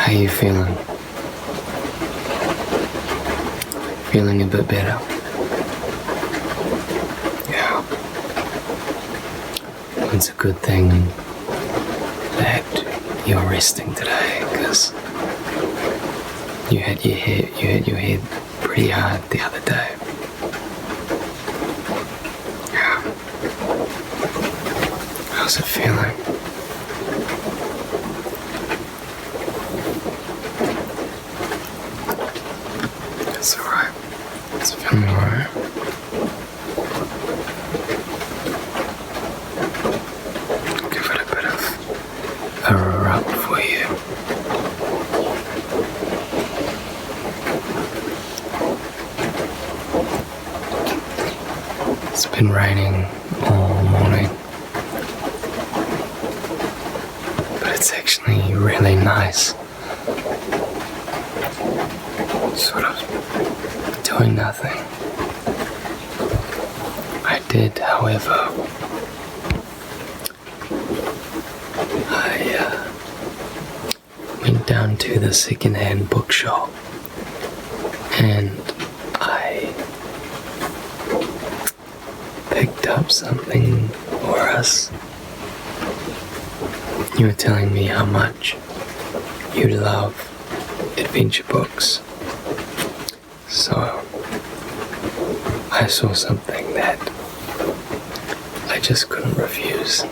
How you feeling? Feeling a bit better? Yeah. It's a good thing that you're resting today, because you hit your head pretty hard the other day. Yeah. How's it feeling? It's alright. It's feeling alright. I'll give it a bit of a rub for you. It's been raining all morning, but it's actually really nice. Sort of doing nothing. I did, however, I went down to the second-hand bookshop and I picked up something for us. You were telling me how much you love adventure books. So I saw something that I just couldn't refuse.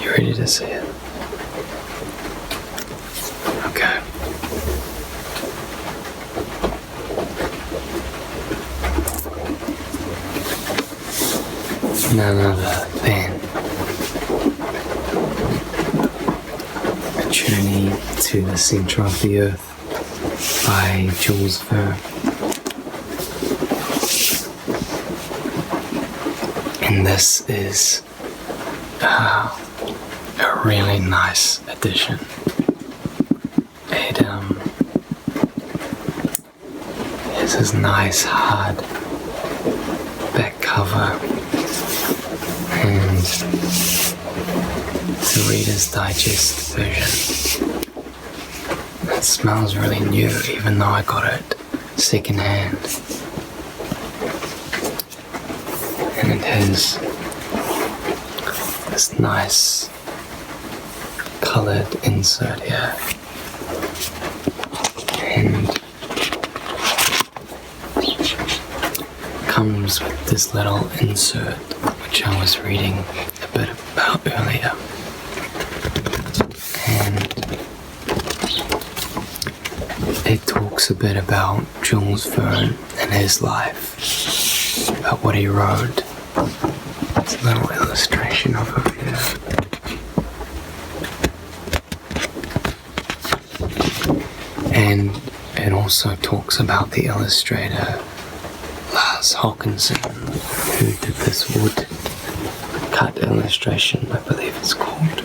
You ready to see it? Okay. None other than A Journey to the Center of the Earth by Jules Verne. And this is a really nice edition. It has this nice hard back cover and the Reader's Digest version. It smells really new, even though I got it second hand. And it has this nice coloured insert here. And comes with this little insert, which I was reading a bit about earlier. And it talks a bit about Jules Verne and his life, about what he wrote. It's a little illustration of it here. And it also talks about the illustrator Lars Håkansson, who did this wood cut illustration, I believe it's called.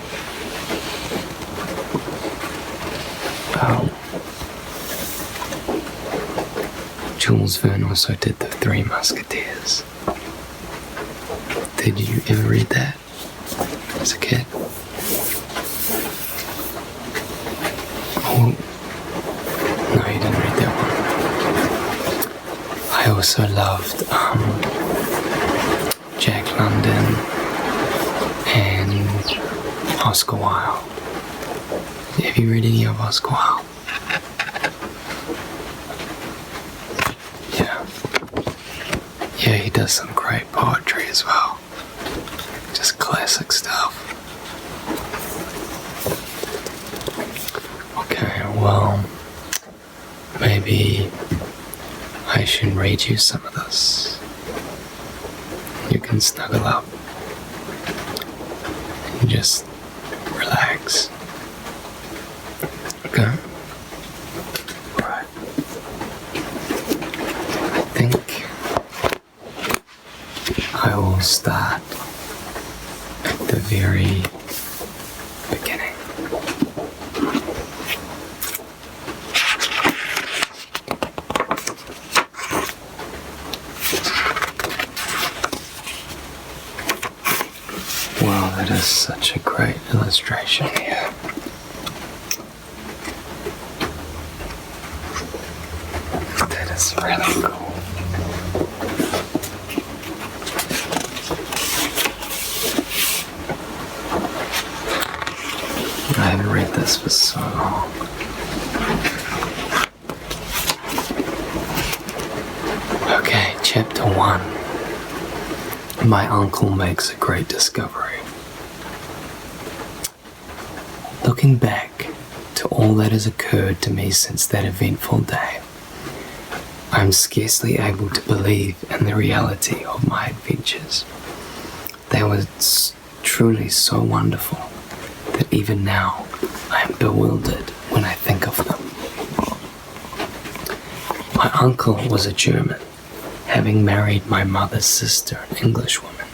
Jules Verne also did The Three Musketeers. Did you ever read that as a kid? Oh, no, you didn't read that one. I also loved Jack London and Oscar Wilde. Have you read any of Oscar Wilde? Yeah, he does some great poetry as well. Just classic stuff. Okay, well, maybe I should read you some of this. You can snuggle up and just relax. Okay? Alright. I think I will start at the very beginning. is such a great illustration here. That is really cool. I haven't read this for so long. Okay, chapter 1. My uncle makes a great discovery. Looking back to all that has occurred to me since that eventful day, I am scarcely able to believe in the reality of my adventures. They were truly so wonderful that even now I am bewildered when I think of them. My uncle was a German, having married my mother's sister, an Englishwoman.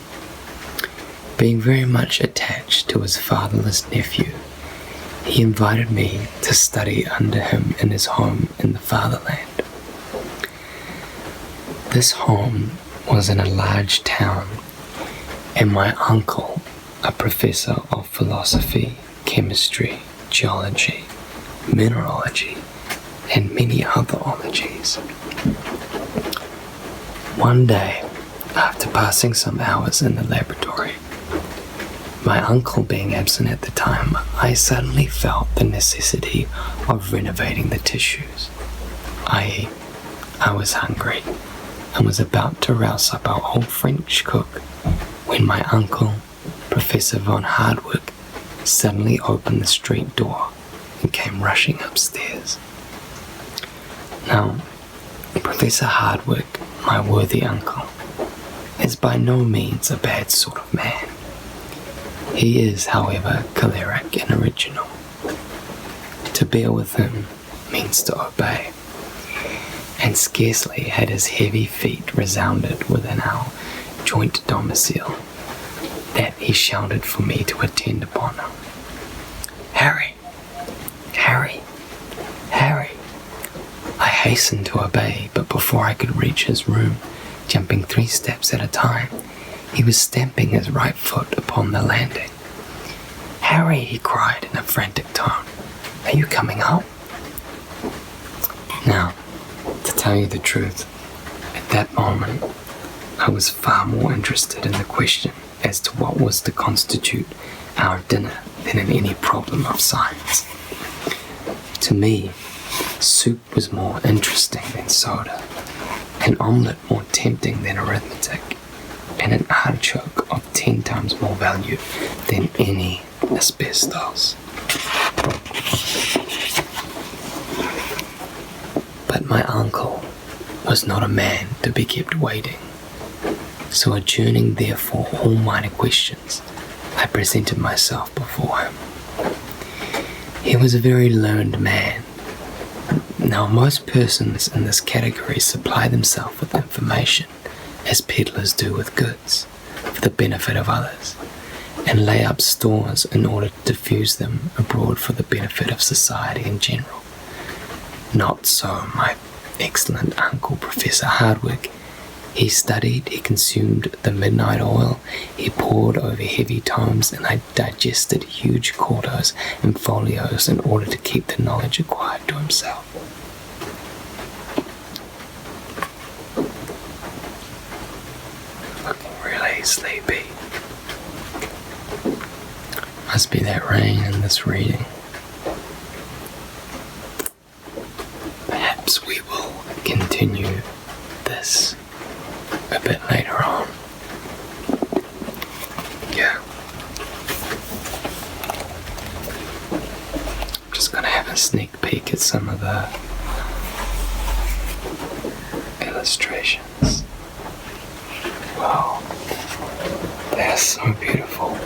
Being very much attached to his fatherless nephew, he invited me to study under him in his home in the fatherland. This home was in a large town, and my uncle, a professor of philosophy, chemistry, geology, mineralogy, and many other ologies. One day, after passing some hours in the laboratory, my uncle being absent at the time, I suddenly felt the necessity of renovating the tissues, i.e., I was hungry and was about to rouse up our old French cook when my uncle, Professor von Hardwick, suddenly opened the street door and came rushing upstairs. Now, Professor Hardwick, my worthy uncle, is by no means a bad sort of man. He is, however, choleric and original. To bear with him means to obey, and scarcely had his heavy feet resounded within our joint domicile that he shouted for me to attend upon him. "Harry! Harry! Harry!" I hastened to obey, but before I could reach his room, jumping 3 steps at a time, he was stamping his right foot upon the landing. "Harry!" he cried in a frantic tone. "Are you coming up?" Now, to tell you the truth, at that moment, I was far more interested in the question as to what was to constitute our dinner than in any problem of science. To me, soup was more interesting than soda, an omelette more tempting than arithmetic, and an artichoke of 10 times more value than any asbestos. But my uncle was not a man to be kept waiting, so adjourning therefore all minor questions, I presented myself before him. He was a very learned man. Now, most persons in this category supply themselves with information, as peddlers do with goods, for the benefit of others, and lay up stores in order to diffuse them abroad for the benefit of society in general. Not so my excellent uncle, Professor Hardwick. He studied, he consumed the midnight oil, he pored over heavy tomes, and I digested huge quartos and folios in order to keep the knowledge acquired to himself. Looking really sleepy. Must be that rain and this reading. Perhaps we will continue this a bit later on. Yeah. I'm just gonna have a sneak peek at some of the illustrations. Wow. They are so beautiful.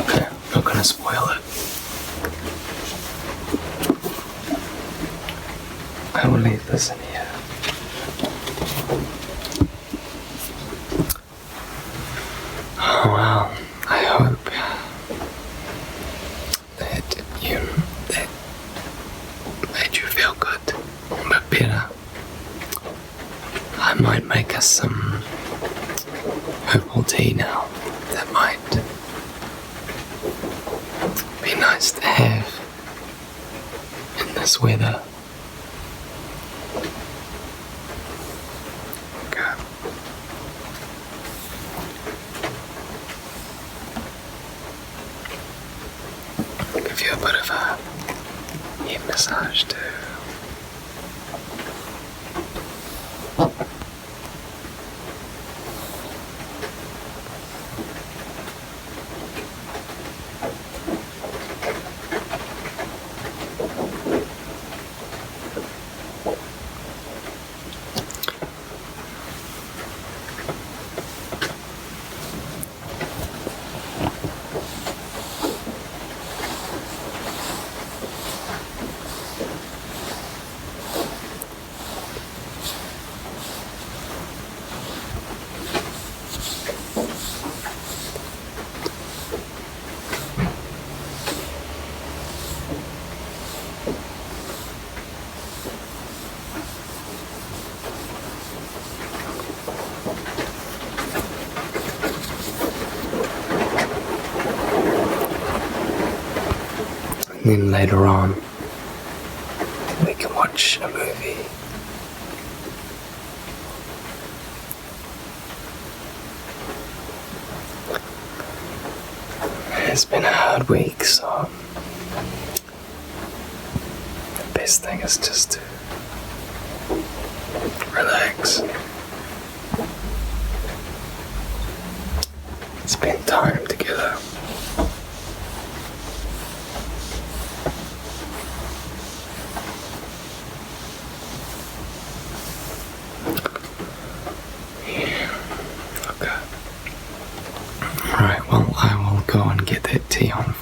Okay, I'm not gonna spoil it. I will leave this in here. Oh well, I hope that made you feel good, but better. this weather. Okay. Give you a bit of a head massage too. And then later on, we can watch a movie. It's been a hard week, so the best thing is just to relax. Spend time together. Right, well, I will go and get that tea on